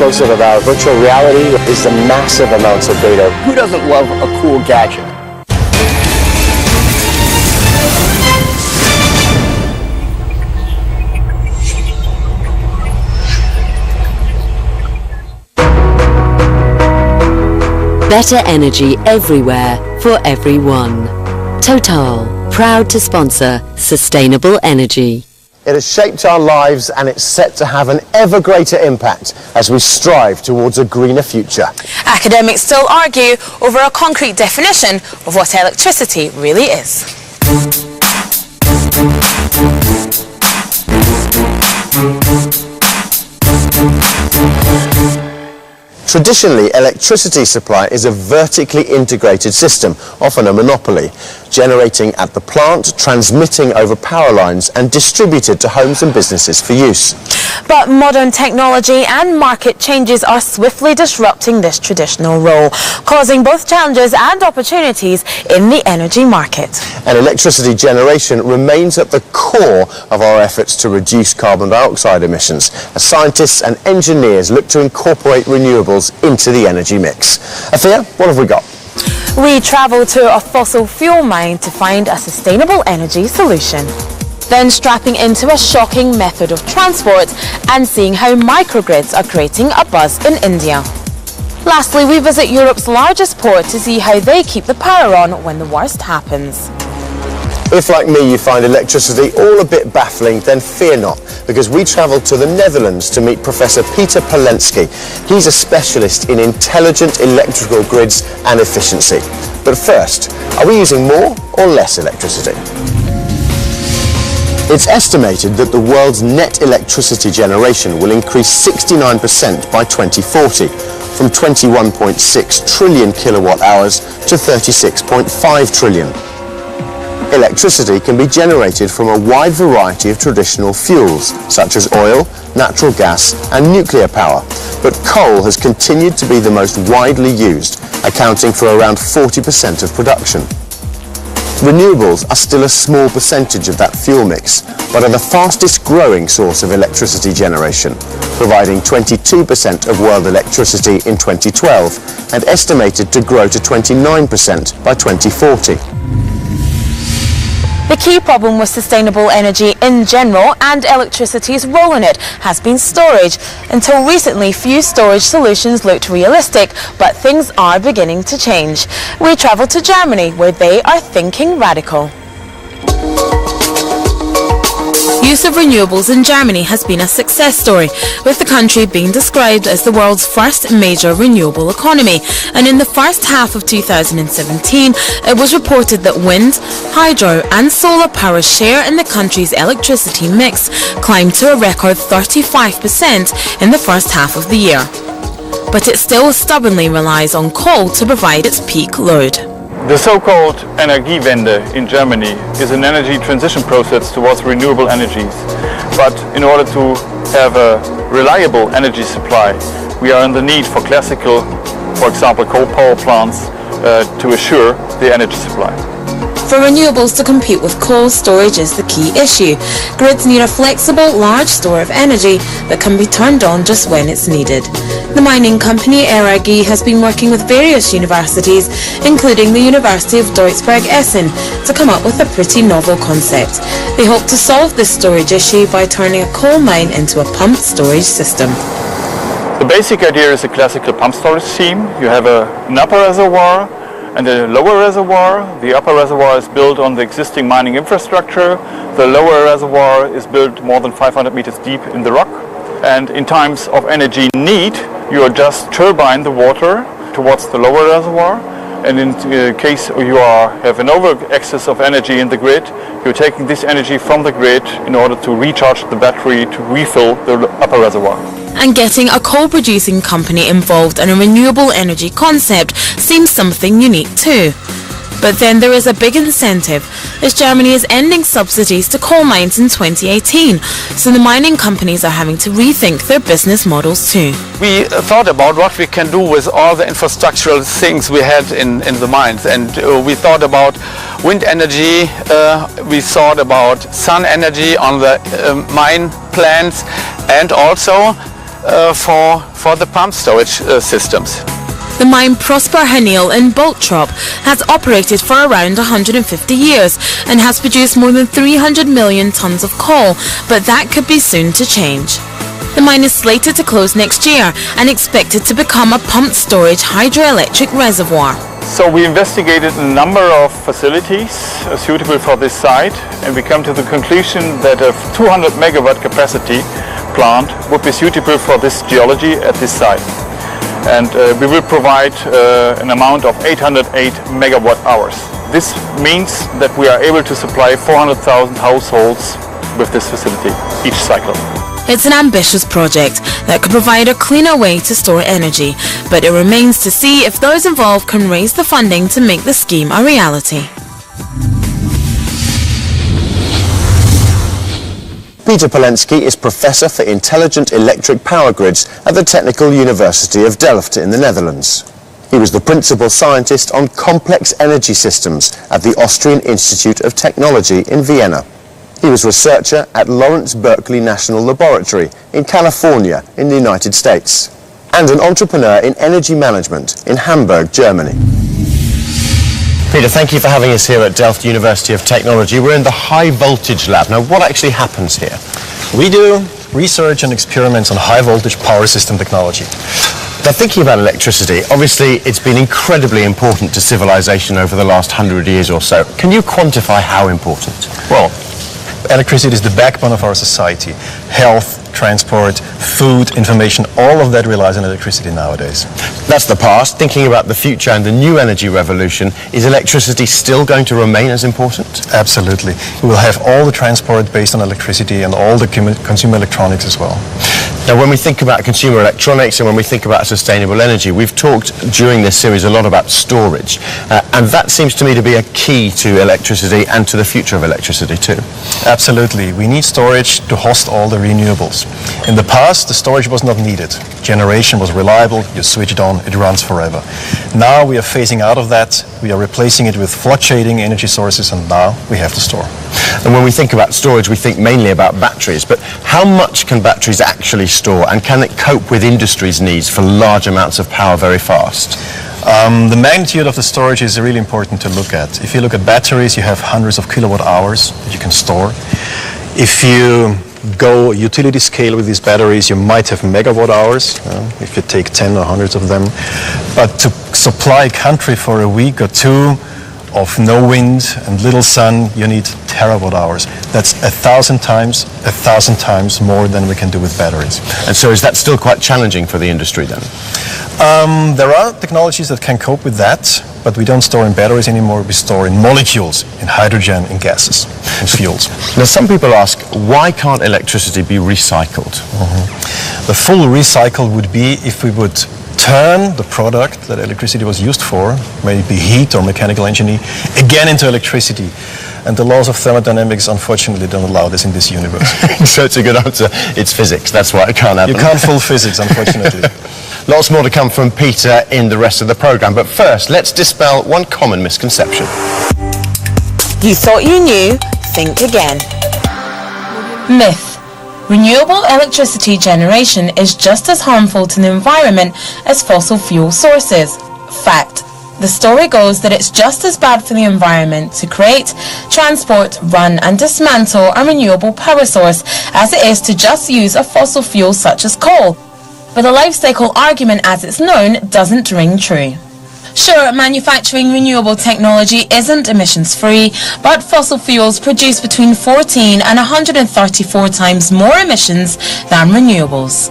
explosive about virtual reality is the massive amounts of data. Who doesn't love a cool gadget? Better energy everywhere for everyone. Total, proud to sponsor sustainable energy. It has shaped our lives and it's set to have an ever greater impact as we strive towards a greener future. Academics still argue over a concrete definition of what electricity really is. Traditionally, electricity supply is a vertically integrated system, often a monopoly, generating at the plant, transmitting over power lines and distributed to homes and businesses for use. But modern technology and market changes are swiftly disrupting this traditional role, causing both challenges and opportunities in the energy market. And electricity generation remains at the core of our efforts to reduce carbon dioxide emissions, as scientists and engineers look to incorporate renewables into the energy mix. Afia, what have we got? We travel to a fossil fuel mine to find a sustainable energy solution. Then strapping into a shocking method of transport and seeing how microgrids are creating a buzz in India. Lastly, we visit Europe's largest port to see how they keep the power on when the worst happens. If, like me, you find electricity all a bit baffling, then fear not, because we travel to the Netherlands to meet Professor Peter Palensky. He's a specialist in intelligent electrical grids and efficiency. But first, are we using more or less electricity? It's estimated that the world's net electricity generation will increase 69% by 2040, from 21.6 trillion kilowatt hours to 36.5 trillion. Electricity can be generated from a wide variety of traditional fuels, such as oil, natural gas and nuclear power, but coal has continued to be the most widely used, accounting for around 40% of production. Renewables are still a small percentage of that fuel mix, but are the fastest growing source of electricity generation, providing 22% of world electricity in 2012 and estimated to grow to 29% by 2040. The key problem with sustainable energy in general and electricity's role in it has been storage. Until recently, few storage solutions looked realistic, but things are beginning to change. We travel to Germany, where they are thinking radical. Use of renewables in Germany has been a success story, with the country being described as the world's first major renewable economy. And in the first half of 2017, it was reported that wind, hydro and solar power's share in the country's electricity mix climbed to a record 35% in the first half of the year. But it still stubbornly relies on coal to provide its peak load. The so-called Energiewende in Germany is an energy transition process towards renewable energies. But in order to have a reliable energy supply, we are in the need for classical, for example, coal power plants to assure the energy supply. For renewables to compete with coal, storage is the key issue. Grids need a flexible, large store of energy that can be turned on just when it's needed. The mining company RAG has been working with various universities, including the University of Duisburg-Essen, to come up with a pretty novel concept. They hope to solve this storage issue by turning a coal mine into a pumped storage system. The basic idea is a classical pump storage scheme. You have an upper reservoir and a lower reservoir. The upper reservoir is built on the existing mining infrastructure. The lower reservoir is built more than 500 meters deep in the rock. And in times of energy need, you just turbine the water towards the lower reservoir. And in case you have an over excess of energy in the grid, you're taking this energy from the grid in order to recharge the battery to refill the upper reservoir. And getting a coal-producing company involved in a renewable energy concept seems something unique too. But then there is a big incentive, as Germany is ending subsidies to coal mines in 2018, so the mining companies are having to rethink their business models too. We thought about what we can do with all the infrastructural things we had in the mines, and we thought about wind energy, we thought about sun energy on the mine plants, and also for the pump storage systems. The mine Prosper Hanil in Boltrop has operated for around 150 years and has produced more than 300 million tons of coal, but that could be soon to change. The mine is slated to close next year and expected to become a pumped storage hydroelectric reservoir. So we investigated a number of facilities suitable for this site, and we come to the conclusion that a 200 megawatt capacity plant would be suitable for this geology at this site. And we will provide an amount of 808 megawatt hours. This means that we are able to supply 400,000 households with this facility each cycle. It's an ambitious project that could provide a cleaner way to store energy, but it remains to see if those involved can raise the funding to make the scheme a reality. Peter Polensky is Professor for Intelligent Electric Power Grids at the Technical University of Delft in the Netherlands. He was the principal scientist on complex energy systems at the Austrian Institute of Technology in Vienna. He was researcher at Lawrence Berkeley National Laboratory in California in the United States, and an entrepreneur in energy management in Hamburg, Germany. Peter, thank you for having us here at Delft University of Technology. We're in the high voltage lab. Now, what actually happens here? We do research and experiments on high voltage power system technology. Now, thinking about electricity, obviously it's been incredibly important to civilization over the last 100 years or so. Can you quantify how important? Well, electricity is the backbone of our society. Health, transport, food, information, all of that relies on electricity nowadays. That's the past. Thinking about the future and the new energy revolution, is electricity still going to remain as important? Absolutely. We will have all the transport based on electricity and all the consumer electronics as well. Now, when we think about consumer electronics and when we think about sustainable energy, we've talked during this series a lot about storage, and that seems to me to be a key to electricity and to the future of electricity too. Absolutely. We need storage to host all the renewables. In the past, the storage was not needed. Generation was reliable, you switch it on, it runs forever. Now we are phasing out of that, we are replacing it with fluctuating energy sources, and now we have to store. And when we think about storage, we think mainly about batteries, but how much can batteries actually store, and can it cope with industry's needs for large amounts of power very fast? The magnitude of the storage is really important to look at. If you look at batteries, you have hundreds of kilowatt hours that you can store. If you go utility scale with these batteries, you might have megawatt hours, if you take 10 or hundreds of them. But to supply a country for a week or two of no wind and little sun, you need terawatt hours. That's 1,000 times more than we can do with batteries. And so is that still quite challenging for the industry then? There are technologies that can cope with that, but we don't store in batteries anymore. We store in molecules, in hydrogen, in gases, in fuels. Now, some people ask, why can't electricity be recycled? The full recycle would be if we would turn the product that electricity was used for, may it be heat or mechanical engineering, again into electricity. And the laws of thermodynamics, unfortunately, don't allow this in this universe. So it's a good answer. It's physics. That's why it can't happen. You can't fool physics, unfortunately. Lots more to come from Peter in the rest of the programme. But first, let's dispel one common misconception. You thought you knew? Think again. Myth. Renewable electricity generation is just as harmful to the environment as fossil fuel sources. Fact. The story goes that it's just as bad for the environment to create, transport, run and dismantle a renewable power source as it is to just use a fossil fuel such as coal. But the life cycle argument as it's known doesn't ring true. Sure, manufacturing renewable technology isn't emissions-free, but fossil fuels produce between 14 and 134 times more emissions than renewables.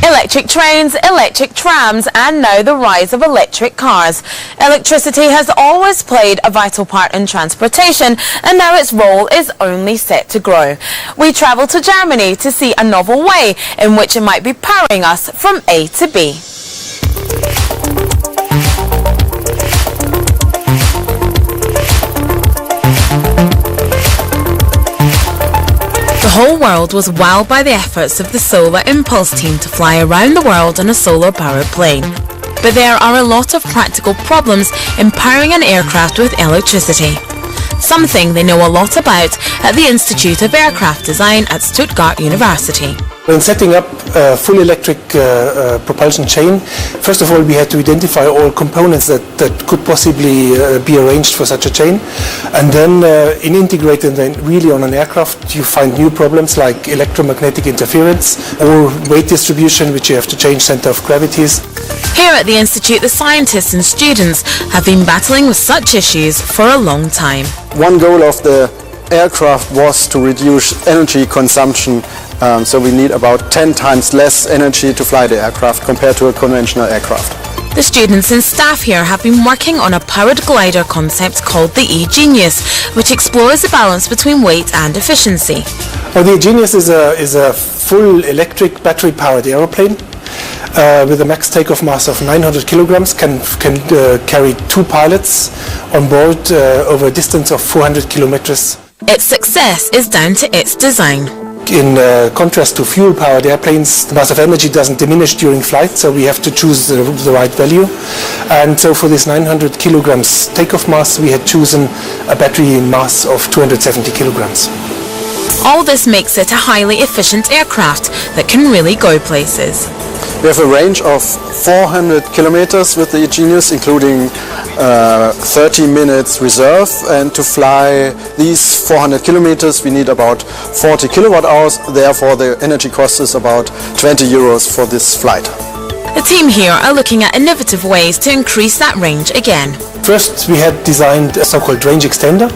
Electric trains, electric trams, and now the rise of electric cars. Electricity has always played a vital part in transportation, and now its role is only set to grow. We travel to Germany to see a novel way in which it might be powering us from A to B. The whole world was wowed by the efforts of the Solar Impulse team to fly around the world on a solar-powered plane. But there are a lot of practical problems in powering an aircraft with electricity. Something they know a lot about at the Institute of Aircraft Design at Stuttgart University. When setting up a full electric propulsion chain, first of all we had to identify all components that could possibly be arranged for such a chain, and then in integrating them really on an aircraft you find new problems like electromagnetic interference or weight distribution, which you have to change center of gravities. Here at the Institute, the scientists and students have been battling with such issues for a long time. One goal of the aircraft was to reduce energy consumption, so we need about 10 times less energy to fly the aircraft compared to a conventional aircraft. The students and staff here have been working on a powered glider concept called the E-Genius, which explores the balance between weight and efficiency. Well, the E-Genius is a full electric battery-powered aeroplane with a max takeoff mass of 900 kilograms, can carry 2 pilots on board over a distance of 400 kilometers. Its success is down to its design. In contrast to fuel-powered airplanes, the mass of energy doesn't diminish during flight, so we have to choose the right value. And so for this 900 kilograms takeoff mass, we had chosen a battery mass of 270 kilograms. All this makes it a highly efficient aircraft that can really go places. We have a range of 400 kilometers with the E-Genius, including 30 minutes reserve, and to fly these 400 kilometers we need about 40 kilowatt hours, therefore the energy cost is about 20 euros for this flight. The team here are looking at innovative ways to increase that range again. First we had designed a so-called range extender,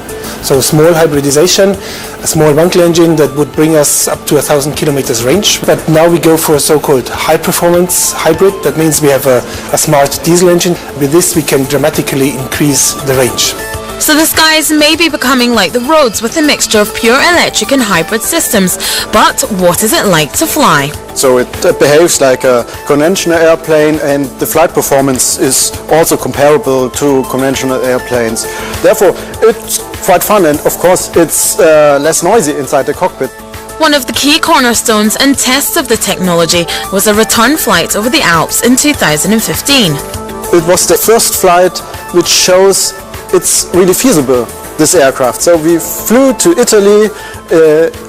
so a small hybridization, a small Wankel engine that would bring us up to 1,000 kilometers range. But now we go for a so-called high-performance hybrid. That means we have a smart diesel engine. With this we can dramatically increase the range. So the skies may be becoming like the roads with a mixture of pure electric and hybrid systems. But what is it like to fly? So it behaves like a conventional airplane, and the flight performance is also comparable to conventional airplanes. Therefore it's quite fun, and of course it's less noisy inside the cockpit. One of the key cornerstones and tests of the technology was a return flight over the Alps in 2015. It was the first flight which shows it's really feasible, this aircraft. So we flew to Italy,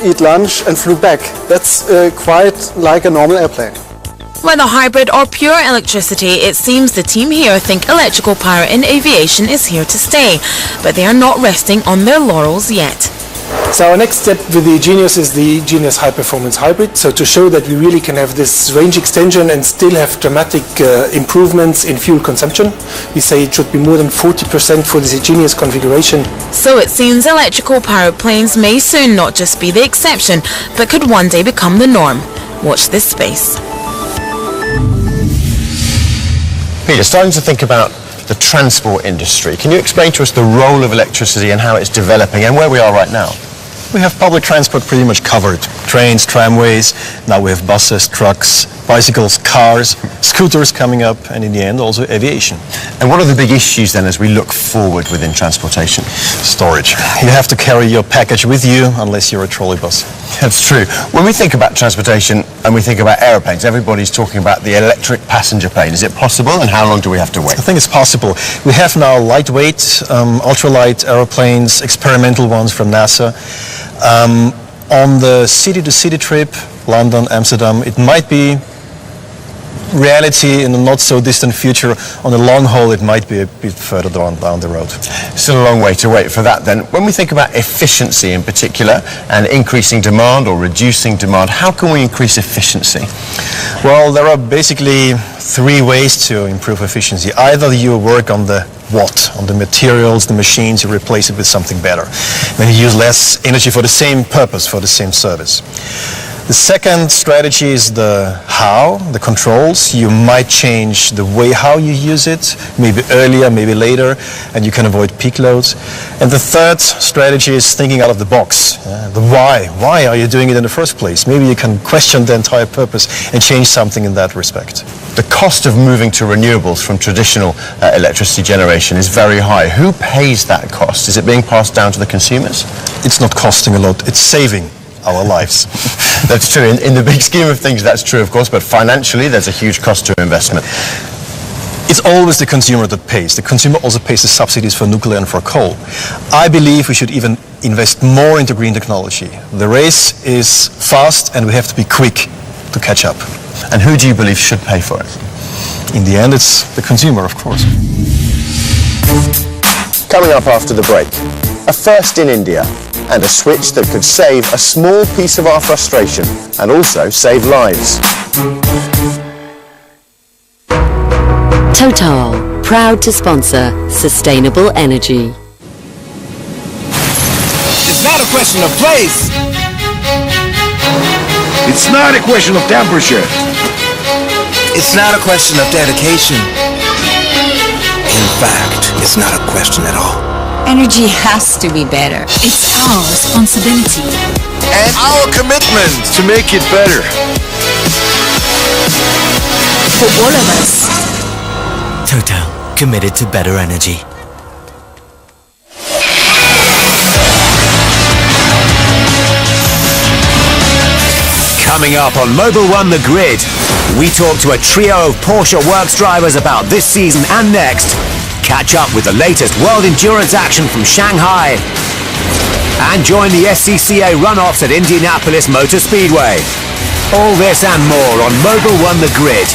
eat lunch and flew back. That's quite like a normal airplane. Whether hybrid or pure electricity, it seems the team here think electrical power in aviation is here to stay, but they are not resting on their laurels yet. So our next step with the E-Genius is the E-Genius High Performance Hybrid. So to show that we really can have this range extension and still have dramatic improvements in fuel consumption. We say it should be more than 40% for this E-Genius configuration. So it seems electrical powered planes may soon not just be the exception, but could one day become the norm. Watch this space. Peter, starting to think about the transport industry, can you explain to us the role of electricity and how it's developing and where we are right now? We have public transport pretty much covered. Trains, tramways, now we have buses, trucks, bicycles, cars, scooters coming up, and in the end also aviation. And what are the big issues then as we look forward within transportation? Storage. You have to carry your package with you unless you're a trolley bus. That's true. When we think about transportation and we think about aeroplanes, everybody's talking about the electric passenger plane. Is it possible, and how long do we have to wait? I think it's possible. We have now lightweight, ultralight aeroplanes, experimental ones from NASA. On the city-to-city trip, London, Amsterdam, it might be reality in the not so distant future. On the long haul it might be a bit further down the road. Still a long way to wait for that then. When we think about efficiency in particular and increasing demand or reducing demand, how can we increase efficiency? Well, there are basically 3 ways to improve efficiency. Either you work on the what, on the materials, the machines, you replace it with something better. Then you use less energy for the same purpose, for the same service. The second strategy is the how, the controls. You might change the way how you use it, maybe earlier, maybe later, and you can avoid peak loads. And the third strategy is thinking out of the box. The why. Why are you doing it in the first place? Maybe you can question the entire purpose and change something in that respect. The cost of moving to renewables from traditional electricity generation is very high. Who pays that cost? Is it being passed down to the consumers? It's not costing a lot, it's saving our lives. That's true. In the big scheme of things, that's true, of course, but financially, there's a huge cost to investment. It's always the consumer that pays. The consumer also pays the subsidies for nuclear and for coal. I believe we should even invest more into green technology. The race is fast and we have to be quick. to catch up. And who do you believe should pay for it? In the end, it's the consumer, of course. Coming up after the break, a first in India and a switch that could save a small piece of our frustration and also save lives. Total, proud to sponsor sustainable energy. It's not a question of place. It's not a question of temperature. It's not a question of dedication. In fact, it's not a question at all. Energy has to be better. It's our responsibility. And our commitment to make it better. For all of us. Total, committed to better energy. Coming up on Mobile One The Grid, we talk to a trio of Porsche Works drivers about this season and next. Catch up with the latest world endurance action from Shanghai. And join the SCCA runoffs at Indianapolis Motor Speedway. All this and more on Mobile One The Grid.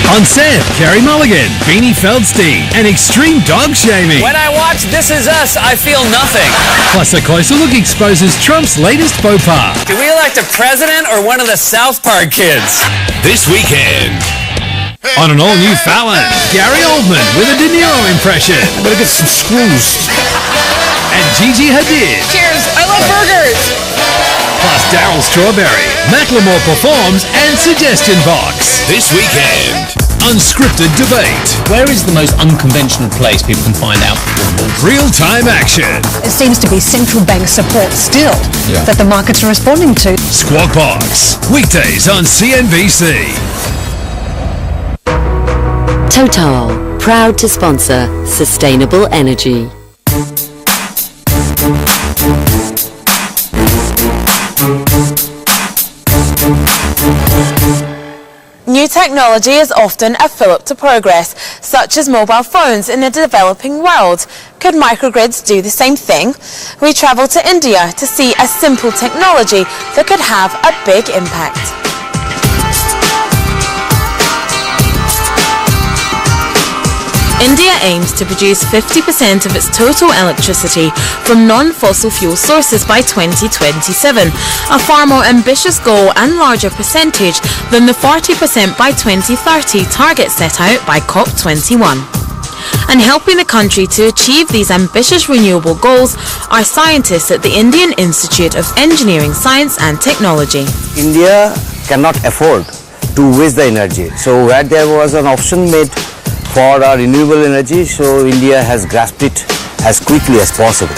On set, Carey Mulligan, Beanie Feldstein, and extreme dog shaming. When I watch This Is Us, I feel nothing. Plus, a closer look exposes Trump's latest faux pas. Do we elect a president or one of the South Park kids? This weekend, on an all-new Fallon, Gary Oldman with a De Niro impression. I'm gonna get some screws. And Gigi Hadid. Cheers, I love burgers. Plus Daryl Strawberry, Macklemore performs, and Suggestion Box. This weekend, unscripted debate. Where is the most unconventional place people can find out? Real-time action. It seems to be central bank support still that the markets are responding to. Squawk Box, weekdays on CNBC. Total, proud to sponsor sustainable energy. New technology is often a fillip to progress, such as mobile phones in the developing world. Could microgrids do the same thing? We travel to India to see a simple technology that could have a big impact. India aims to produce 50% of its total electricity from non-fossil fuel sources by 2027, a far more ambitious goal and larger percentage than the 40% by 2030 target set out by COP21. And helping the country to achieve these ambitious renewable goals are scientists at the Indian Institute of Engineering, Science and Technology. India cannot afford to waste the energy. So where there was an option made for our renewable energy, so India has grasped it as quickly as possible.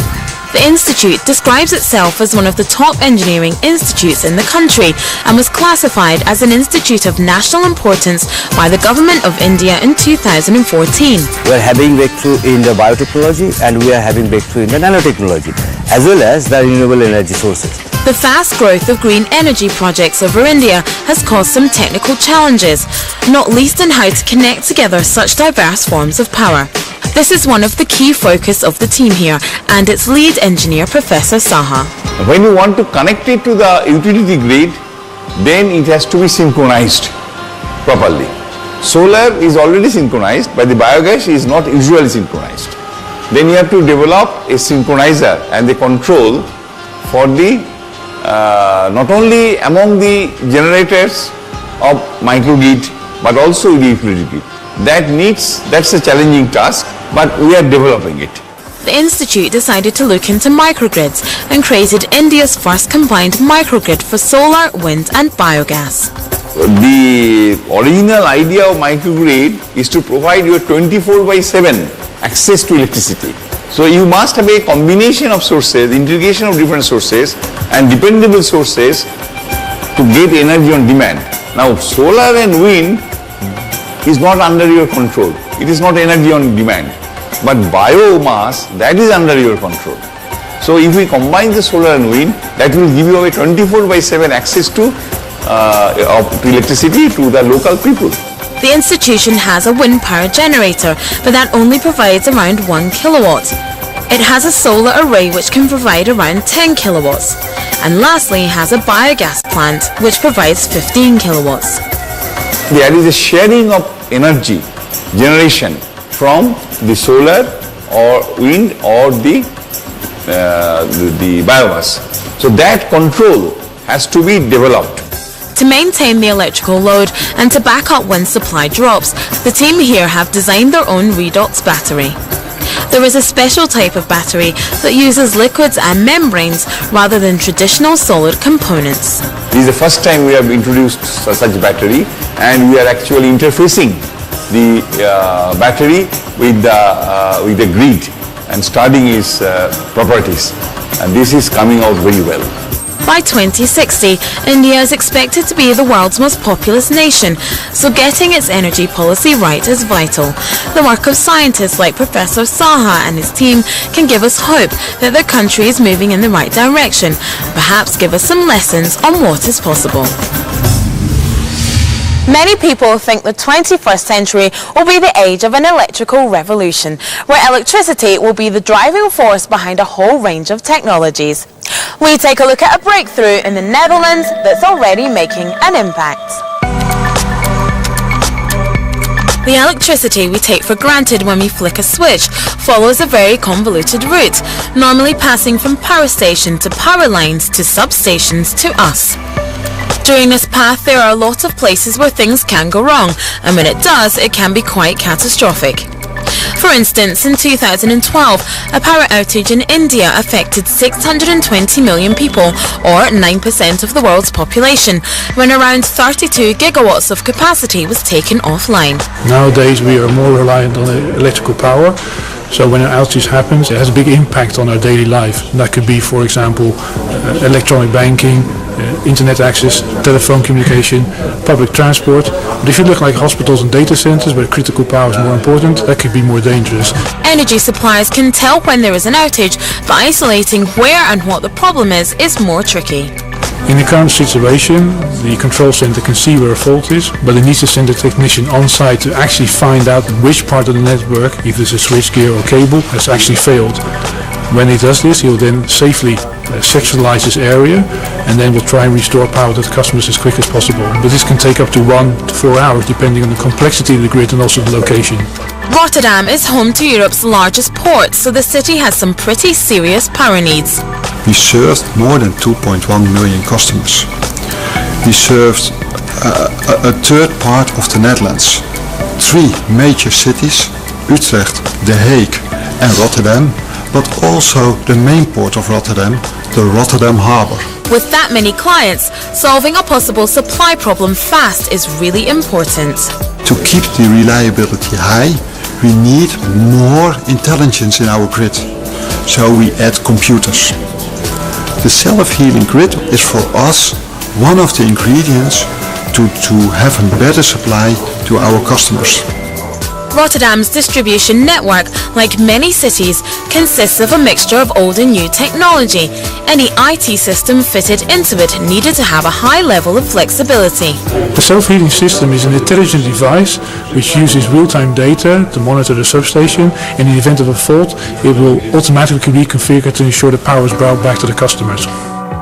The institute describes itself as one of the top engineering institutes in the country and was classified as an institute of national importance by the Government of India in 2014. We are having breakthrough in the biotechnology and we are having breakthrough in the nanotechnology as well as the renewable energy sources. The fast growth of green energy projects over India has caused some technical challenges, not least in how to connect together such diverse forms of power. This is one of the key focus of the team here and its lead engineer, Professor Saha. When you want to connect it to the utility grid, then it has to be synchronized properly. Solar is already synchronized, but the biogas is not usually synchronized. Then you have to develop a synchronizer and the control for the not only among the generators of microgrid but also the utility grid. That's a challenging task, but we are developing it. The institute decided to look into microgrids and created India's first combined microgrid for solar, wind and biogas. The original idea of microgrid is to provide you 24/7 access to electricity. So you must have a combination of sources, integration of different sources and dependable sources to get energy on demand. Now solar and wind is not under your control. It is not energy on demand. But biomass, that is under your control. So if we combine the solar and wind, that will give you a 24/7 access to electricity to the local people. The institution has a wind power generator, but that only provides around 1 kilowatt. It has a solar array which can provide around 10 kilowatts. And lastly, has a biogas plant which provides 15 kilowatts. There is a sharing of energy generation from the solar or wind or the biomass. So that control has to be developed. To maintain the electrical load and to back up when supply drops, the team here have designed their own redox battery. There is a special type of battery that uses liquids and membranes rather than traditional solid components. This is the first time we have introduced such battery, and we are actually interfacing the battery with the grid and studying its properties, and this is coming out very well. By 2060, India is expected to be the world's most populous nation, so getting its energy policy right is vital. The work of scientists like Professor Saha and his team can give us hope that the country is moving in the right direction, perhaps give us some lessons on what is possible. Many people think the 21st century will be the age of an electrical revolution, where electricity will be the driving force behind a whole range of technologies. We take a look at a breakthrough in the Netherlands that's already making an impact. The electricity we take for granted when we flick a switch follows a very convoluted route, normally passing from power station to power lines to substations to us. During this path, there are a lot of places where things can go wrong, and when it does, it can be quite catastrophic. For instance, in 2012, a power outage in India affected 620 million people, or 9% of the world's population, when around 32 gigawatts of capacity was taken offline. Nowadays we are more reliant on electrical power. So when an outage happens, it has a big impact on our daily life. That could be, for example, electronic banking, internet access, telephone communication, public transport. But if you look like hospitals and data centers where critical power is more important, that could be more dangerous. Energy suppliers can tell when there is an outage, but isolating where and what the problem is more tricky. In the current situation, the control center can see where a fault is, but it needs to send a technician on site to actually find out which part of the network, if there's a switchgear or cable, has actually failed. When he does this, he'll then safely sectionalize this area, and then we'll try and restore power to the customers as quick as possible. But this can take up to 1 to 4 hours depending on the complexity of the grid and also the location. Rotterdam is home to Europe's largest port, so the city has some pretty serious power needs. We served more than 2.1 million customers. We served a third part of the Netherlands. 3 major cities, Utrecht, The Hague and Rotterdam, but also the main port of Rotterdam, the Rotterdam Harbour. With that many clients, solving a possible supply problem fast is really important. To keep the reliability high, we need more intelligence in our grid. So we add computers. The self-healing grid is for us one of the ingredients to have a better supply to our customers. Rotterdam's distribution network, like many cities, consists of a mixture of old and new technology. Any IT system fitted into it needed to have a high level of flexibility. The self-healing system is an intelligent device which uses real-time data to monitor the substation. In the event of a fault, it will automatically be configured to ensure the power is brought back to the customers.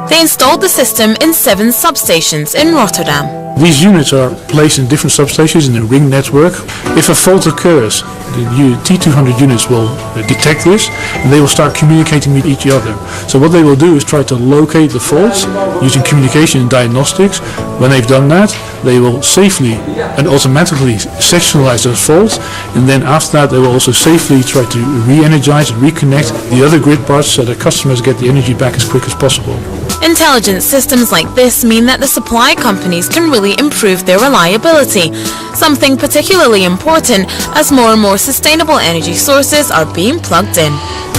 They installed the system in 7 substations in Rotterdam. These units are placed in different substations in a ring network. If a fault occurs, the T200 units will detect this and they will start communicating with each other. So what they will do is try to locate the faults using communication and diagnostics. When they've done that, they will safely and automatically sectionalize those faults, and then after that they will also safely try to re-energize and reconnect the other grid parts so that customers get the energy back as quick as possible. Intelligent systems like this mean that the supply companies can really improve their reliability, something particularly important as more and more sustainable energy sources are being plugged in.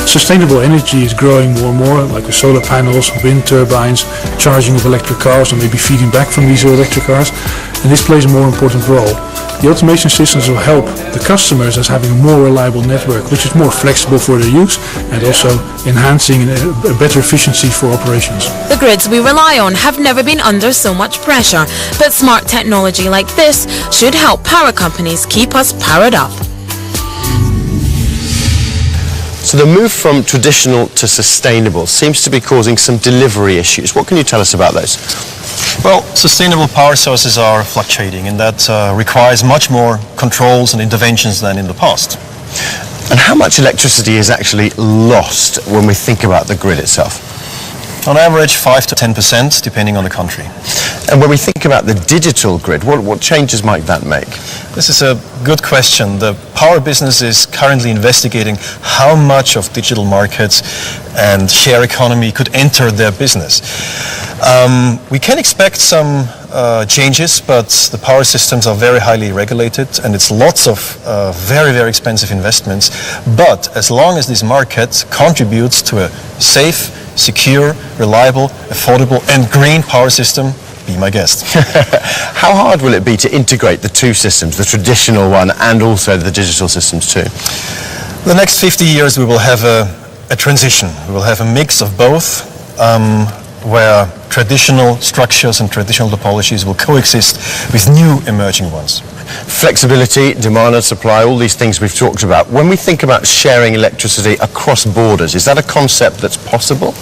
Sustainable energy is growing more and more, like with solar panels, wind turbines, charging of electric cars, or maybe feeding back from these electric cars, and this plays a more important role. The automation systems will help the customers as having a more reliable network, which is more flexible for their use and also enhancing a better efficiency for operations. The grids we rely on have never been under so much pressure, but smart technology like this should help power companies keep us powered up. So the move from traditional to sustainable seems to be causing some delivery issues. What can you tell us about those? Well, sustainable power sources are fluctuating, and that requires much more controls and interventions than in the past. And how much electricity is actually lost when we think about the grid itself? On average, 5 to 10%, depending on the country. And when we think about the digital grid, what changes might that make? This is a good question. The power business is currently investigating how much of digital markets and share economy could enter their business. We can expect some changes, but the power systems are very highly regulated, and it's lots of very, very expensive investments. But as long as this market contributes to a safe, secure, reliable, affordable and green power system, be my guest. How hard will it be to integrate the two systems, the traditional one and also the digital systems too? The next 50 years we will have a transition. We will have a mix of both, where traditional structures and traditional topologies will coexist with new emerging ones. Flexibility, demand and supply, all these things we've talked about. When we think about sharing electricity across borders, is that a concept that's possible?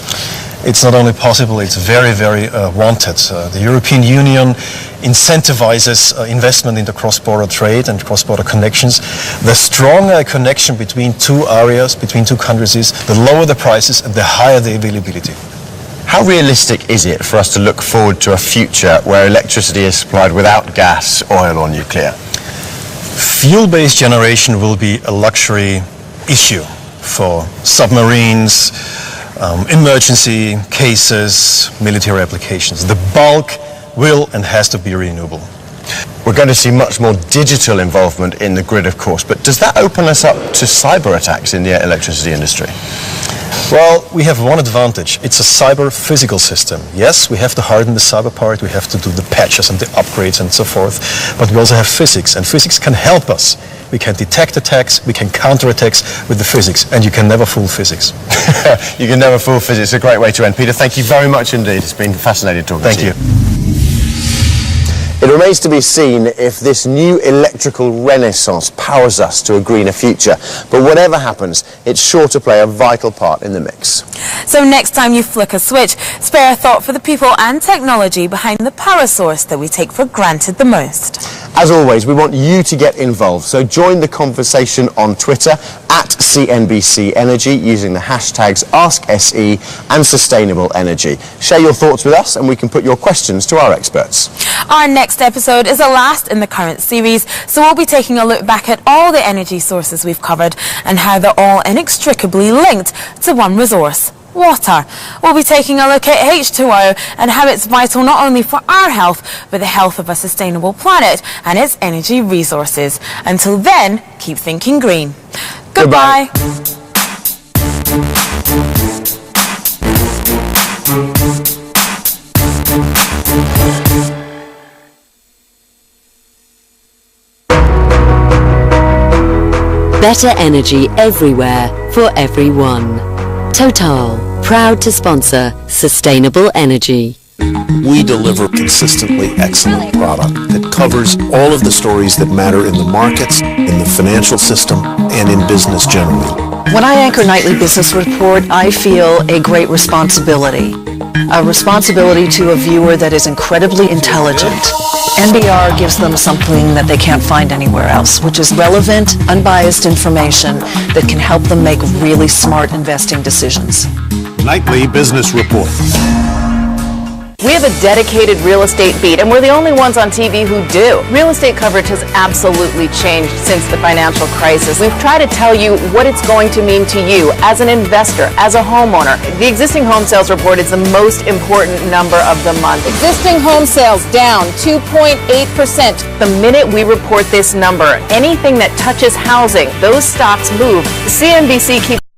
It's not only possible, it's very, very wanted. The European Union incentivizes investment into cross-border trade and cross-border connections. The stronger a connection between two areas, between two countries is, the lower the prices and the higher the availability. How realistic is it for us to look forward to a future where electricity is supplied without gas, oil or nuclear? Fuel-based generation will be a luxury issue for submarines, emergency cases, military applications. The bulk will and has to be renewable. We're going to see much more digital involvement in the grid, of course, but does that open us up to cyber attacks in the electricity industry? Well, we have one advantage. It's a cyber physical system. Yes, we have to harden the cyber part, we have to do the patches and the upgrades and so forth, but we also have physics, and physics can help us. We can detect attacks, we can counter attacks with the physics, and you can never fool physics. You can never fool physics. It's a great way to end. Peter, thank you very much indeed. It's been fascinating talking to you. Thank you. It remains to be seen if this new electrical renaissance powers us to a greener future. But whatever happens, it's sure to play a vital part in the mix. So next time you flick a switch, spare a thought for the people and technology behind the power source that we take for granted the most. As always, we want you to get involved, so join the conversation on Twitter at CNBC Energy using the hashtags AskSE and Sustainable Energy. Share your thoughts with us and we can put your questions to our experts. Our next episode is the last in the current series, so we'll be taking a look back at all the energy sources we've covered and how they're all inextricably linked to one resource: water. We'll be taking a look at H2O and how it's vital not only for our health, but the health of a sustainable planet and its energy resources. Until then, keep thinking green. Goodbye. Better energy everywhere for everyone. Total, proud to sponsor sustainable energy. We deliver consistently excellent product that covers all of the stories that matter in the markets, in the financial system, and in business generally. When I anchor Nightly Business Report, I feel a great responsibility. A responsibility to a viewer that is incredibly intelligent. NBR gives them something that they can't find anywhere else, which is relevant, unbiased information that can help them make really smart investing decisions. Nightly Business Report. We have a dedicated real estate beat, and we're the only ones on TV who do. Real estate coverage has absolutely changed since the financial crisis. We've tried to tell you what it's going to mean to you as an investor, as a homeowner. The existing home sales report is the most important number of the month. Existing home sales down 2.8%. The minute we report this number, anything that touches housing, those stocks move. CNBC keeps